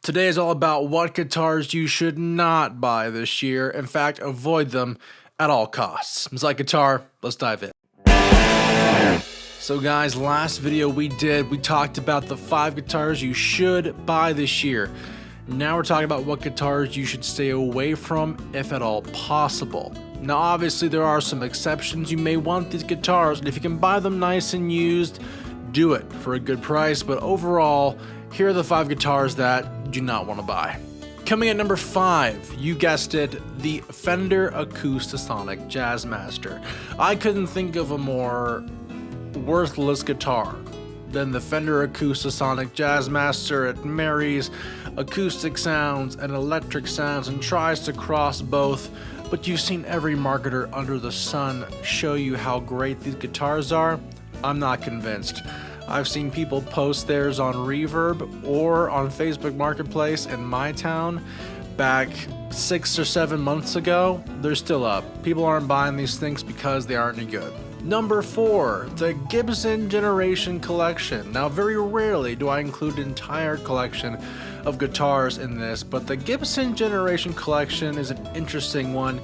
Today is all about what guitars you should not buy this year. In fact, avoid them at all costs. It's IkeGuitar. Let's dive in. So guys, last video we talked about the 5 guitars you should buy this year. Now we're talking about what guitars you should stay away from if at all possible. Now obviously there are some exceptions. You may want these guitars, and if you can buy them nice and used, do it for a good price. But overall, here are the 5 guitars that you do not want to buy. Coming at number 5, you guessed it, the Fender Acoustasonic Jazzmaster. I couldn't think of a more worthless guitar than the Fender Acoustasonic Jazzmaster. It marries acoustic sounds and electric sounds and tries to cross both, but you've seen every marketer under the sun show you how great these guitars are. I'm not convinced. I've seen people post theirs on Reverb or on Facebook Marketplace in my town back 6 or 7 months ago. They're still up. People aren't buying these things because they aren't any good. Number 4, the Gibson Generation Collection. Now, very rarely do I include an entire collection of guitars in this, but the Gibson Generation Collection is an interesting one.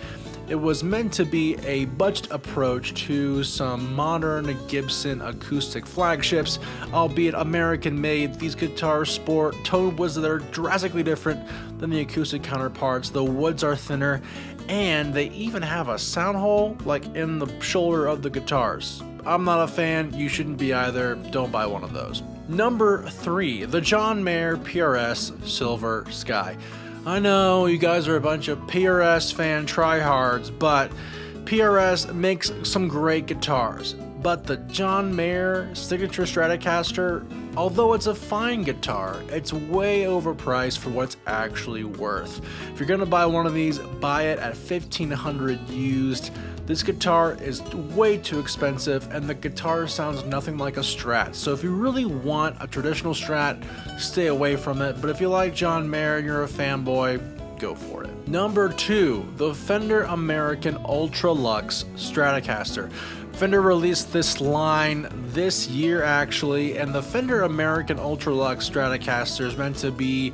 It was meant to be a budget approach to some modern Gibson acoustic flagships, albeit American-made. These guitars sport tone woods that are drastically different than the acoustic counterparts. The woods are thinner, and they even have a sound hole like in the shoulder of the guitars. I'm not a fan, you shouldn't be either, don't buy one of those. Number 3, the John Mayer PRS Silver Sky. I know you guys are a bunch of PRS fan tryhards, but PRS makes some great guitars. But the John Mayer Signature Stratocaster, although it's a fine guitar, it's way overpriced for what it's actually worth. If you're gonna buy one of these, buy it at $1,500 used. This guitar is way too expensive, and the guitar sounds nothing like a Strat. So if you really want a traditional Strat, stay away from it. But if you like John Mayer and you're a fanboy, go for it. Number 2, the Fender American Ultra Luxe Stratocaster. Fender released this line this year actually, and the Fender American Ultra Luxe Stratocaster is meant to be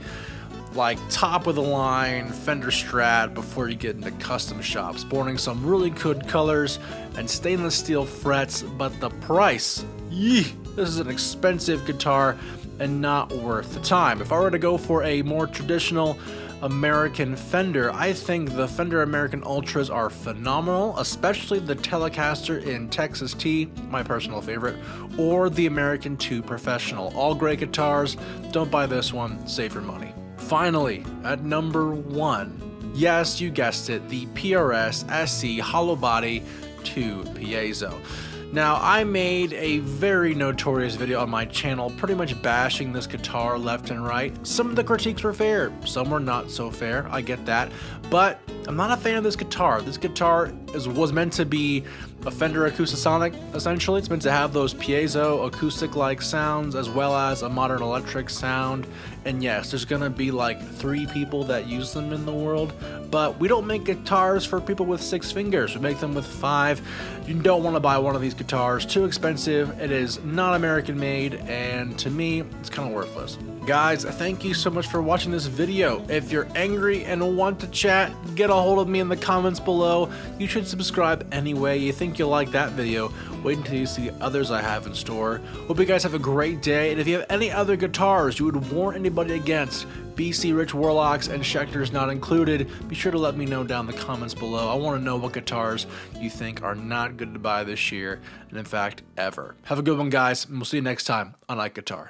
like top of the line Fender Strat before you get into custom shops, sporting some really good colors and stainless steel frets, but the price, this is an expensive guitar and not worth the time. If I were to go for a more traditional American Fender, I think the Fender American Ultras are phenomenal, especially the Telecaster in Texas T, my personal favorite, or the American 2 Professional. All great guitars, don't buy this one, save your money. Finally, at number 1, yes, you guessed it, the PRS SE Hollow Body 2 Piezo. Now, I made a very notorious video on my channel pretty much bashing this guitar left and right. Some of the critiques were fair, some were not so fair, I get that, but I'm not a fan of this guitar. This guitar was meant to be a Fender Acoustasonic, essentially. It's meant to have those piezo acoustic-like sounds as well as a modern electric sound. And yes, there's gonna be like 3 people that use them in the world, but we don't make guitars for people with 6 fingers. We make them with 5. You don't want to buy one of these guitars, too expensive. It is not American made, and to me, it's kind of worthless. Guys, thank you so much for watching this video. If you're angry and want to chat, get a hold of me in the comments below. You should subscribe anyway. You think you'll like that video, wait until you see the others I have in store. Hope you guys have a great day, and if you have any other guitars you would warn anybody against, BC Rich Warlocks and Schecters not included, be sure to let me know down in the comments below. I want to know what guitars you think are not good to buy this year, and in fact, ever. Have a good one, guys, and we'll see you next time on IkeGuitar.